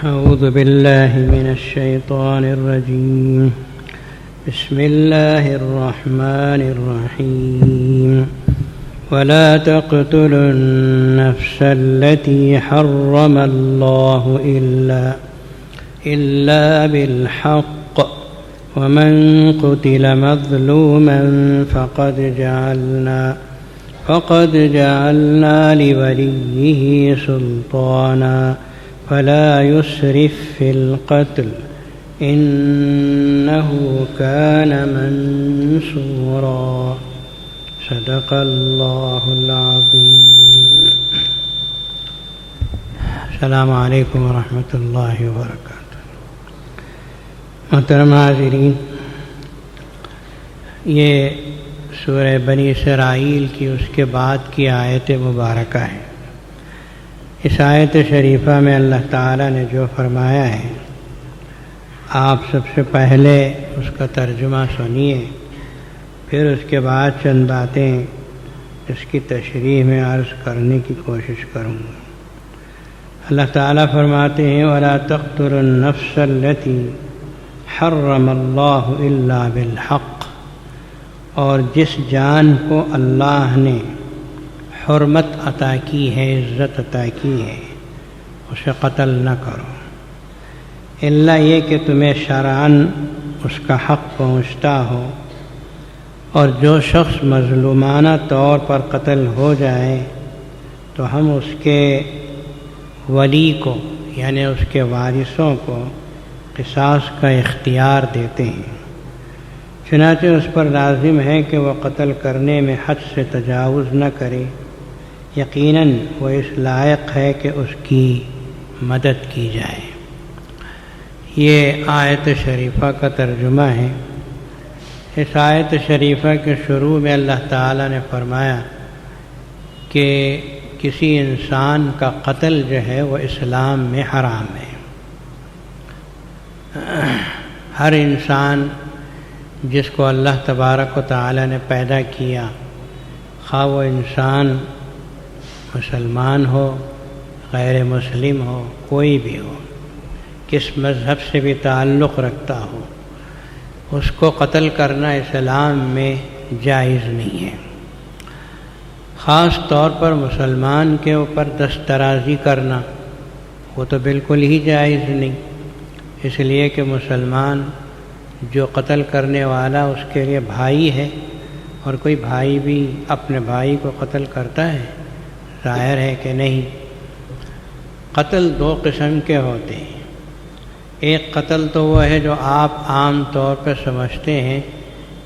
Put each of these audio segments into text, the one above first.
أعوذ بالله من الشيطان الرجيم. بسم الله الرحمن الرحيم. ولا تقتلوا النفس التي حرم الله إلا بالحق ومن قتل مظلوما فقد جعلنا لوليه سلطانا فلا يسرف في القتل إنه كان منصورا. صدق اللہ العظیم. السلام علیکم ورحمۃ اللہ وبرکاتہ. محترم حاضرین، یہ سورہ بنی اسرائیل کی اس کے بعد کی آیت مبارکہ ہے. اس آیت شریفہ میں اللہ تعالیٰ نے جو فرمایا ہے، آپ سب سے پہلے اس کا ترجمہ سنیے، پھر اس کے بعد چند باتیں اس کی تشریح میں عرض کرنے کی کوشش کروں گا. اللہ تعالیٰ فرماتے ہیں وَلَا تَقْتُلُوا النَّفْسَ الَّتِي حَرَّمَ اللَّهُ إِلَّا بِالْحَقِّ، اور جس جان کو اللہ نے حرمت عطا کی ہے، عزت عطا کی ہے، اسے قتل نہ کرو، الا یہ کہ تمہیں شرعاً اس کا حق پہنچتا ہو. اور جو شخص مظلومانہ طور پر قتل ہو جائے تو ہم اس کے ولی کو یعنی اس کے وارثوں کو قصاص کا اختیار دیتے ہیں. چنانچہ اس پر لازم ہے کہ وہ قتل کرنے میں حد سے تجاوز نہ کرے. یقیناً وہ اس لائق ہے کہ اس کی مدد کی جائے. یہ آیت شریفہ کا ترجمہ ہے. اس آیت شریفہ کے شروع میں اللہ تعالیٰ نے فرمایا کہ کسی انسان کا قتل جو ہے وہ اسلام میں حرام ہے. ہر انسان جس کو اللہ تبارک و تعالیٰ نے پیدا کیا، خواہ وہ انسان مسلمان ہو، غیر مسلم ہو، کوئی بھی ہو، کس مذہب سے بھی تعلق رکھتا ہو، اس کو قتل کرنا اسلام میں جائز نہیں ہے. خاص طور پر مسلمان کے اوپر دست درازی کرنا وہ تو بالکل ہی جائز نہیں، اس لیے کہ مسلمان جو قتل کرنے والا اس کے لیے بھائی ہے، اور کوئی بھائی بھی اپنے بھائی کو قتل کرتا ہے؟ ظاہر ہے کہ نہیں. قتل دو قسم کے ہوتے ہیں. ایک قتل تو وہ ہے جو آپ عام طور پہ سمجھتے ہیں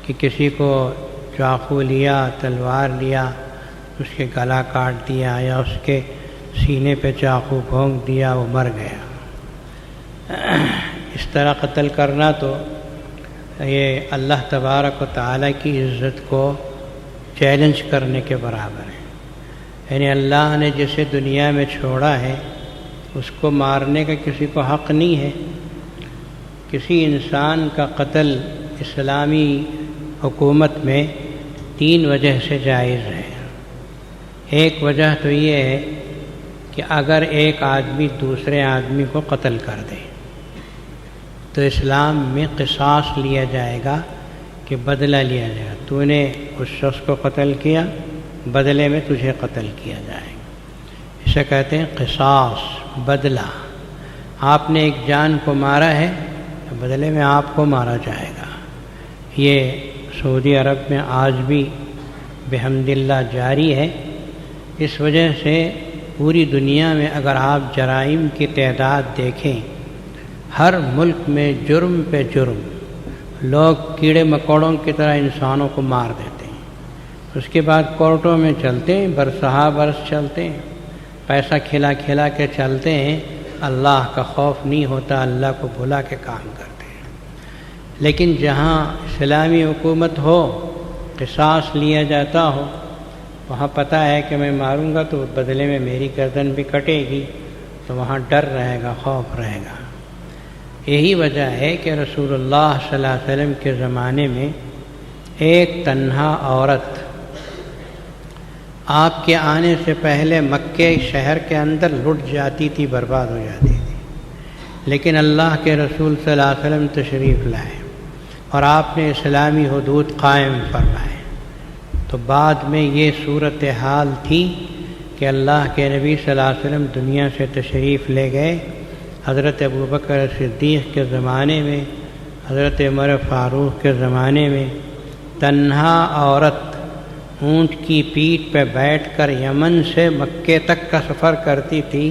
کہ کسی کو چاقو لیا، تلوار لیا، اس کے گلا کاٹ دیا یا اس کے سینے پہ چاقو بھونک دیا، وہ مر گیا. اس طرح قتل کرنا تو یہ اللہ تبارک و تعالیٰ کی عزت کو چیلنج کرنے کے برابر ہے. یعنی اللہ نے جسے دنیا میں چھوڑا ہے اس کو مارنے کا کسی کو حق نہیں ہے. کسی انسان کا قتل اسلامی حکومت میں 3 وجہ سے جائز ہے. ایک وجہ تو یہ ہے کہ اگر ایک آدمی دوسرے آدمی کو قتل کر دے تو اسلام میں قصاص لیا جائے گا کہ بدلہ لیا جائے گا. تو نے اس شخص کو قتل کیا، بدلے میں تجھے قتل کیا جائے گا. اسے کہتے ہیں قصاص، بدلہ. آپ نے ایک جان کو مارا ہے، بدلے میں آپ کو مارا جائے گا. یہ سعودی عرب میں آج بھی بحمد اللہ جاری ہے. اس وجہ سے پوری دنیا میں اگر آپ جرائم کی تعداد دیکھیں، ہر ملک میں جرم پہ جرم لوگ کیڑے مکوڑوں کی طرح انسانوں کو مار دیتے ہیں. اس کے بعد کورٹوں میں چلتے ہیں، برسہا برس چلتے ہیں، پیسہ کھلا کھلا کے چلتے ہیں. اللہ کا خوف نہیں ہوتا، اللہ کو بھلا کے کام کرتے ہیں. لیکن جہاں اسلامی حکومت ہو، قصاص لیا جاتا ہو، وہاں پتہ ہے کہ میں ماروں گا تو بدلے میں میری گردن بھی کٹے گی، تو وہاں ڈر رہے گا، خوف رہے گا. یہی وجہ ہے کہ رسول اللہ صلی اللہ علیہ وسلم کے زمانے میں ایک تنہا عورت آپ کے آنے سے پہلے مکے شہر کے اندر لٹ جاتی تھی، برباد ہو جاتی تھی. لیکن اللہ کے رسول صلی اللہ علیہ وسلم تشریف لائے اور آپ نے اسلامی حدود قائم فرمائے، تو بعد میں یہ صورتحال تھی کہ اللہ کے نبی صلی اللہ علیہ وسلم دنیا سے تشریف لے گئے۔ حضرت ابوبکر صدیق کے زمانے میں، حضرت عمر فاروق کے زمانے میں تنہا عورت اونٹ کی پیٹھ پہ بیٹھ کر یمن سے مکے تک کا سفر کرتی تھی،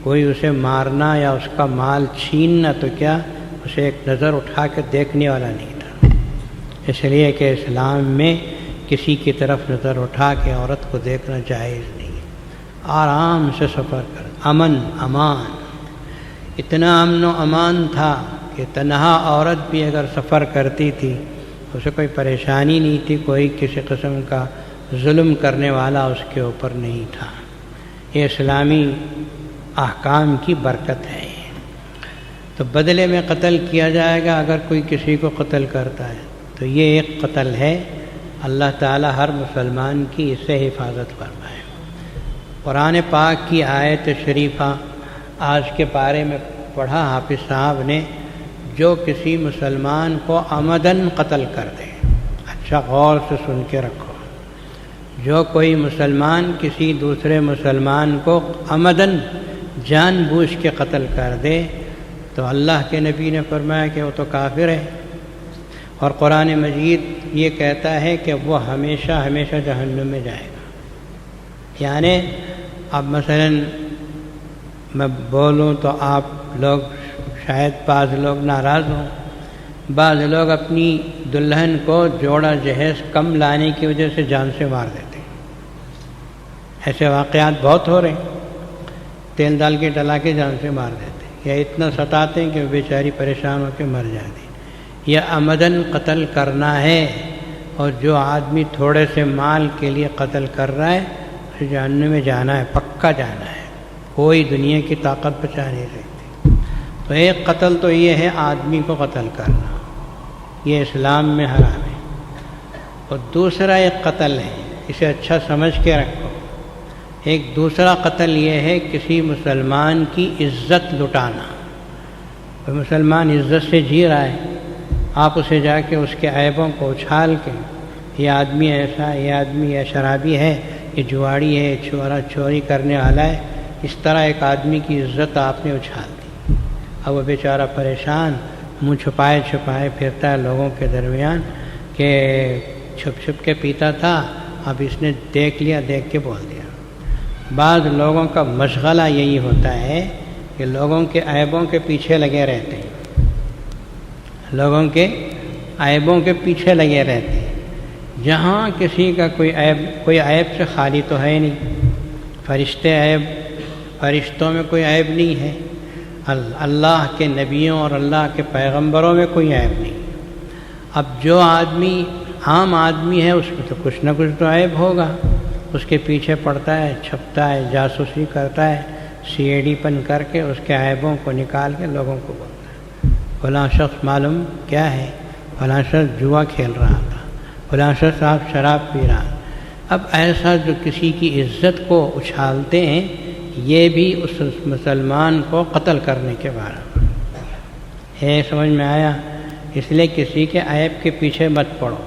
کوئی اسے مارنا یا اس کا مال چھیننا تو کیا، اسے ایک نظر اٹھا کے دیکھنے والا نہیں تھا، اس لیے کہ اسلام میں کسی کی طرف نظر اٹھا کے عورت کو دیکھنا جائز نہیں۔ آرام سے سفر کر، امن امان، اتنا امن و امان تھا کہ تنہا عورت بھی اگر سفر کرتی تھی اسے کوئی پریشانی نہیں تھی، کوئی کسی قسم کا ظلم کرنے والا اس کے اوپر نہیں تھا۔ یہ اسلامی احکام کی برکت ہے۔ تو بدلے میں قتل کیا جائے گا اگر کوئی کسی کو قتل کرتا ہے، تو یہ ایک قتل ہے۔ اللہ تعالی ہر مسلمان کی اس سے حفاظت فرمائے۔ قرآن پاک کی آیت شریفہ آج کے بارے میں پڑھا حافظ صاحب نے، جو کسی مسلمان کو عمدن قتل کر دے، اچھا غور سے سن کے رکھو، جو کوئی مسلمان کسی دوسرے مسلمان کو عمدن جان بوجھ کے قتل کر دے تو اللہ کے نبی نے فرمایا کہ وہ تو کافر ہے، اور قرآن مجید یہ کہتا ہے کہ وہ ہمیشہ ہمیشہ جہنم میں جائے گا۔ یعنی اب مثلا میں بولوں تو آپ لوگ شاید بعض لوگ ناراض ہوں، بعض لوگ اپنی دلہن کو جوڑا جہیز کم لانے کی وجہ سے جان سے مار دیتے ہیں۔ ایسے واقعات بہت ہو رہے ہیں، تیل ڈال کے ڈلا کے جان سے مار دیتے ہیں، یا اتنا ستاتے ہیں کہ وہ بیچاری پریشان ہو کے مر جاتی۔ یہ عمدن قتل کرنا ہے، اور جو آدمی تھوڑے سے مال کے لیے قتل کر رہا ہے اسے جہنم میں جانا ہے، پکا جانا ہے، کوئی دنیا کی طاقت بچا نہیں سکتی۔ تو ایک قتل تو یہ ہے آدمی کو قتل کرنا، یہ اسلام میں حرام ہے، اور دوسرا ایک قتل ہے، اسے اچھا سمجھ کے رکھو، ایک دوسرا قتل یہ ہے کسی مسلمان کی عزت لٹانا۔ کوئی مسلمان عزت سے جی رہا ہے، آپ اسے جا کے اس کے عیبوں کو اچھال کے، یہ آدمی ایسا ہے، یہ آدمی یہ شرابی ہے، یہ جواڑی ہے، چوری کرنے والا ہے، اس طرح ایک آدمی کی عزت آپ نے اچھال دی۔ اب وہ بیچارہ پریشان منہ چھپائے پھرتا ہے لوگوں کے درمیان کہ چھپ کے پیتا تھا، اب اس نے دیکھ لیا، دیکھ کے بول دیا۔ بعض لوگوں کا مشغلہ یہی ہوتا ہے کہ لوگوں کے عیبوں کے پیچھے لگے رہتے ہیں، لوگوں کے عیبوں کے پیچھے لگے رہتے ہیں، جہاں کسی کا کوئی عیب سے خالی تو ہے نہیں۔ فرشتوں میں کوئی عیب نہیں ہے، اللہ کے نبیوں اور اللہ کے پیغمبروں میں کوئی عیب نہیں۔ اب جو آدمی عام آدمی ہے اس میں تو کچھ نہ کچھ تو عیب ہوگا، اس کے پیچھے پڑتا ہے، چھپتا ہے، جاسوسی کرتا ہے، سی اے ڈی پن کر کے اس کے عیبوں کو نکال کے لوگوں کو بولتا ہے فلاں شخص معلوم کیا ہے، فلاں شخص جوا کھیل رہا تھا، فلاں شخص صاحب شراب پی رہا۔ اب ایسا جو کسی کی عزت کو اچھالتے ہیں، یہ بھی اس مسلمان کو قتل کرنے کے بارے میں سمجھ میں آیا۔ اس لیے کسی کے عیب کے پیچھے مت پڑو،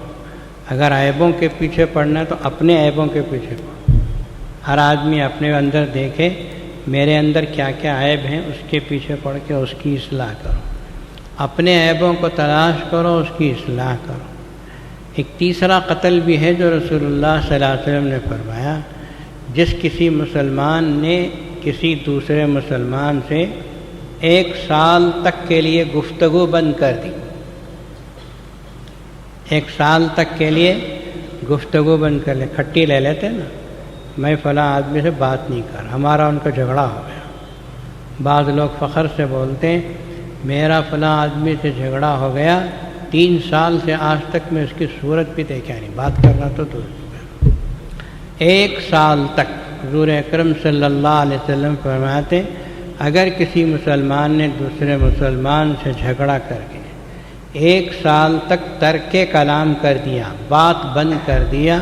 اگر عیبوں کے پیچھے پڑنا ہے تو اپنے عیبوں کے پیچھے پڑو۔ ہر آدمی اپنے اندر دیکھے میرے اندر کیا کیا عیب ہیں، اس کے پیچھے پڑھ کے اس کی اصلاح کرو، اپنے عیبوں کو تلاش کرو، اس کی اصلاح کرو۔ ایک تیسرا قتل بھی ہے جو رسول اللہ صلی اللہ علیہ وسلم نے فرمایا، جس کسی مسلمان نے کسی دوسرے مسلمان سے 1 سال تک کے لیے گفتگو بند کر دی، 1 سال تک کے لیے گفتگو بند کر لے، کھٹی لے لیتے نا، میں فلاں آدمی سے بات نہیں کر، ہمارا ان کا جھگڑا ہو گیا۔ بعض لوگ فخر سے بولتے ہیں میرا فلاں آدمی سے جھگڑا ہو گیا، 3 سال سے آج تک میں اس کی صورت بھی دیکھا نہیں، بات کرنا تو دور۔ 1 سال تک حضور اکرم صلی اللہ علیہ وسلم فرماتے اگر کسی مسلمان نے دوسرے مسلمان سے جھگڑا کر کے 1 سال تک ترک کلام کر دیا، بات بند کر دیا،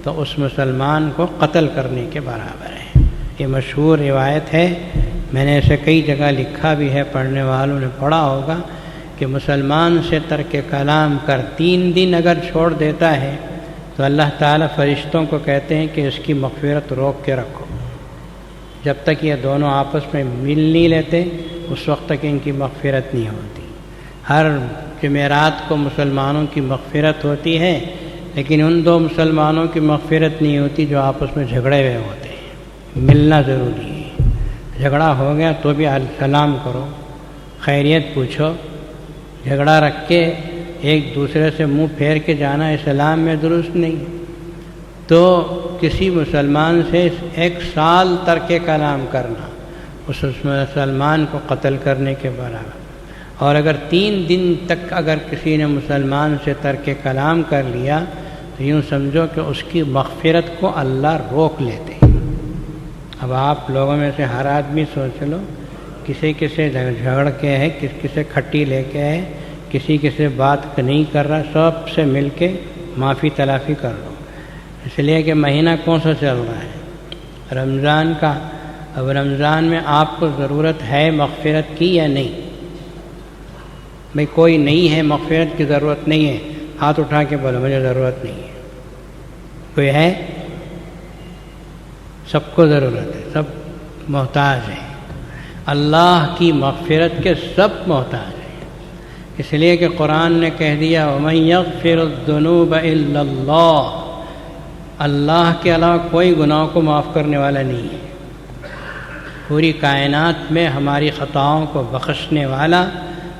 تو اس مسلمان کو قتل کرنے کے برابر ہے۔ یہ مشہور روایت ہے میں نے ایسے کئی جگہ لکھا بھی ہے، پڑھنے والوں نے پڑھا ہوگا کہ مسلمان سے ترک کلام کر 3 دن اگر چھوڑ دیتا ہے تو اللہ تعالیٰ فرشتوں کو کہتے ہیں کہ اس کی مغفرت روک کے رکھو، جب تک یہ دونوں آپس میں مل نہیں لیتے اس وقت تک ان کی مغفرت نہیں ہوتی۔ ہر جمعرات کو مسلمانوں کی مغفرت ہوتی ہے، لیکن ان 2 مسلمانوں کی مغفرت نہیں ہوتی جو آپس میں جھگڑے ہوئے ہوتے ہیں۔ ملنا ضروری ہے، جھگڑا ہو گیا تو بھی سلام کرو، خیریت پوچھو، جھگڑا رکھ کے ایک دوسرے سے منہ پھیر کے جانا اسلام میں درست نہیں۔ تو کسی مسلمان سے 1 سال ترک کلام کرنا اس مسلمان کو قتل کرنے کے برابر، اور اگر 3 دن تک اگر کسی نے مسلمان سے ترک کلام کر لیا تو یوں سمجھو کہ اس کی مغفرت کو اللہ روک لیتے ہیں۔ اب آپ لوگوں میں سے ہر آدمی سوچ لو، کسی سے جھگڑ کے ہے، کسی سے کھٹی لے کے ہے، کسی سے بات نہیں کر رہا، سب سے مل کے معافی تلافی کر لو۔ اس لیے کہ مہینہ کون سا چل رہا ہے؟ رمضان کا۔ اب رمضان میں آپ کو ضرورت ہے مغفرت کی یا نہیں؟ بھئی کوئی نہیں ہے مغفرت کی ضرورت نہیں ہے، ہاتھ اٹھا کے بولو مجھے ضرورت نہیں ہے۔ کوئی ہے؟ سب کو ضرورت ہے، سب محتاج ہیں، اللہ کی مغفرت کے سب محتاج ہیں۔ اس لیے کہ قرآن نے کہہ دیا وَمَن يَغْفِرُ الذُّنُوبَ إِلَّا اللَّهُ، اللہ کے علاوہ کوئی گناہوں کو معاف کرنے والا نہیں ہے۔ پوری کائنات میں ہماری خطاؤں کو بخشنے والا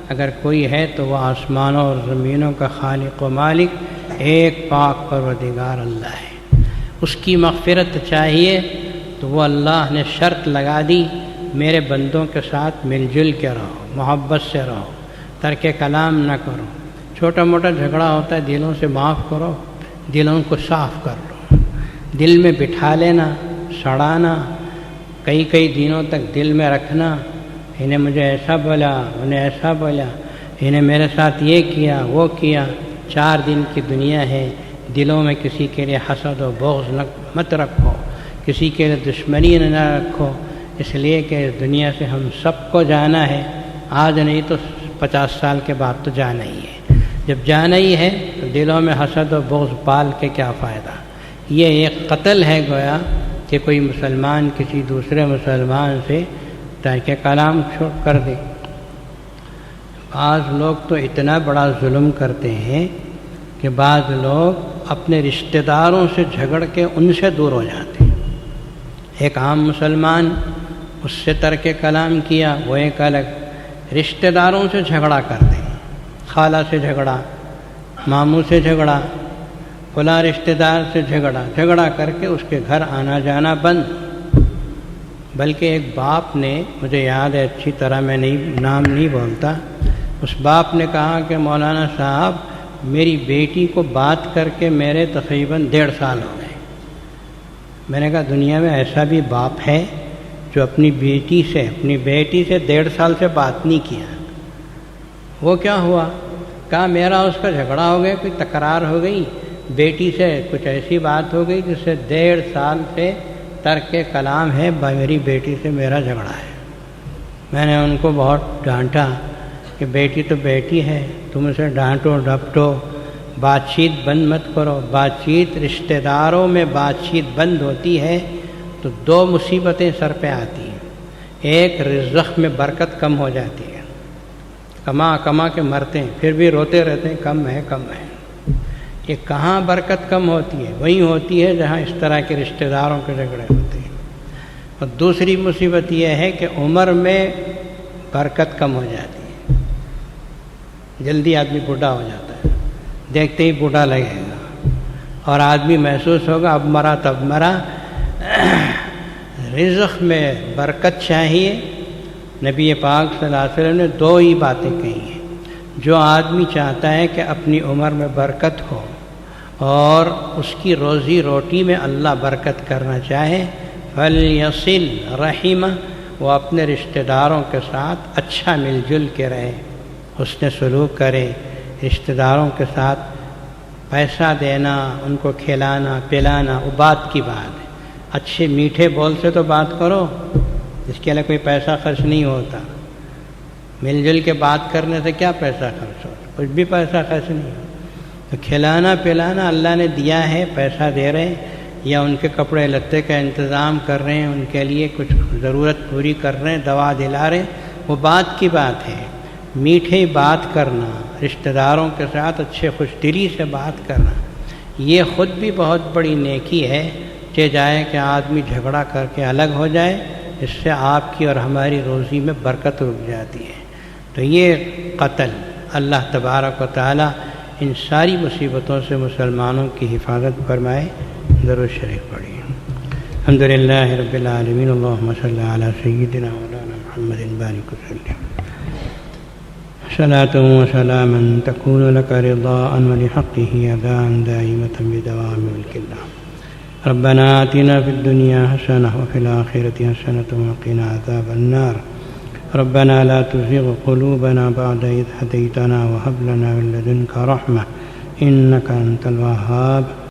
اگر کوئی ہے تو وہ آسمانوں اور زمینوں کا خالق و مالک ایک پاک پروردگار اللہ ہے۔ اس کی مغفرت چاہیے تو وہ اللہ نے شرط لگا دی، میرے بندوں کے ساتھ مل جل کے رہو، محبت سے رہو، ترک کلام نہ کرو، چھوٹا موٹا جھگڑا ہوتا ہے دلوں سے معاف کرو، دلوں کو صاف کر لو۔ دل میں بٹھا لینا، سڑانا، کئی دنوں تک دل میں رکھنا، انہیں مجھے ایسا بولا، انہیں ایسا بولا، انہیں میرے ساتھ یہ کیا وہ کیا۔ 4 دن کی دنیا ہے، دلوں میں کسی کے لیے حسد و بغض مت رکھو، کسی کے لیے دشمنی نہ رکھو، اس لیے کہ اس دنیا سے ہم سب کو جانا ہے، آج نہیں تو 50 سال کے بعد تو جانا ہی ہے۔ جب جانا ہی ہے تو دلوں میں حسد و بغض پال کے کیا فائدہ؟ یہ ایک قتل ہے گویا کہ کوئی مسلمان کسی دوسرے مسلمان سے ترک کلام کر دے۔ بعض لوگ تو اتنا بڑا ظلم کرتے ہیں کہ بعض لوگ اپنے رشتہ داروں سے جھگڑ کے ان سے دور ہو جاتے ہیں۔ ایک عام مسلمان اس سے ترک کلام کیا، وہ ایک الگ، رشتہ داروں سے جھگڑا کر دیں، خالہ سے جھگڑا، ماموں سے جھگڑا، فلاں رشتہ دار سے جھگڑا کر کے اس کے گھر آنا جانا بند۔ بلکہ ایک باپ نے، مجھے یاد ہے اچھی طرح، میں نام نہیں بولتا، اس باپ نے کہا کہ مولانا صاحب میری بیٹی کو بات کر کے میرے تقریباً 1.5 سال ہو گئے۔ میں نے کہا دنیا میں ایسا بھی باپ ہے جو اپنی بیٹی سے 1.5 سال سے بات نہیں کیا؟ وہ کیا ہوا؟ کہا میرا اس کا جھگڑا ہو گیا، کوئی تکرار ہو گئی، بیٹی سے کچھ ایسی بات ہو گئی جس سے 1.5 سال سے ترک کلام ہے، میری بیٹی سے میرا جھگڑا ہے۔ میں نے ان کو بہت ڈانٹا کہ بیٹی تو بیٹی ہے، تم اسے ڈانٹو ڈپٹو، بات چیت بند مت کرو۔ بات چیت، رشتہ داروں میں بات چیت بند ہوتی ہے تو 2 مصیبتیں سر پہ آتی ہیں۔ ایک، رزق میں برکت کم ہو جاتی ہے، کما کے مرتے ہیں، پھر بھی روتے رہتے ہیں کم ہے کم ہے۔ یہ کہاں برکت کم ہوتی ہے؟ وہیں ہوتی ہے جہاں اس طرح کے رشتہ داروں کے جھگڑے ہوتے ہیں۔ اور دوسری مصیبت یہ ہے کہ عمر میں برکت کم ہو جاتی ہے، جلدی آدمی بوڑھا ہو جاتا ہے، دیکھتے ہی بوڑھا لگے گا اور آدمی محسوس ہوگا اب مرا تب مرا۔ رزق میں برکت چاہیے۔ نبی پاک صلی اللہ علیہ وسلم نے 2 ہی باتیں کہی ہیں۔ جو آدمی چاہتا ہے کہ اپنی عمر میں برکت ہو اور اس کی روزی روٹی میں اللہ برکت کرنا چاہے، فَلْيَصِلْ رَحِمَهُ، وہ اپنے رشتہ داروں کے ساتھ اچھا مل جل کے رہے، حسن سلوک کرے، رشتہ داروں کے ساتھ پیسہ دینا، ان کو کھلانا پلانا، وہ بات کی بات ہے۔ اچھے میٹھے بول سے تو بات کرو، اس کے لیے کوئی پیسہ خرچ نہیں ہوتا. مل جل کے بات کرنے سے کیا پیسہ خرچ ہوتا؟ کچھ بھی پیسہ خرچ نہیں ہوتا. تو کھلانا پلانا اللہ نے دیا ہے، پیسہ دے رہے ہیں یا ان کے کپڑے لتے کا انتظام کر رہے ہیں، ان کے لیے کچھ ضرورت پوری کر رہے ہیں، دوا دلا رہے ہیں، وہ بات کی بات ہے. میٹھے بات کرنا، رشتہ داروں کے ساتھ اچھے خوش دلی سے بات کرنا، یہ خود بھی بہت بڑی نیکی ہے. کہ جائے کہ آدمی جھگڑا کر کے الگ ہو جائے، اس سے آپ کی اور ہماری روزی میں برکت رک جاتی ہے. تو یہ قتل، اللہ تبارک و تعالی ان ساری مصیبتوں سے مسلمانوں کی حفاظت فرمائے. درود شریف پڑھیے. الحمدللہ رب العالمین. اللہم صلی علی سیدنا مولانا محمد بارک وسلم. صلاۃ و سلاما تکون لک رضاء ولحقہ اداء دائمۃ بدوام ملک اللہ. ربنا آتنا فی الدنیا حسنہ وفی الآخرۃ حسنۃ وقنا عذاب النار. ربنا لا تزغ قلوبنا بعد إذ هديتنا وهب لنا من لدنك رحمة إنك أنت الوهاب.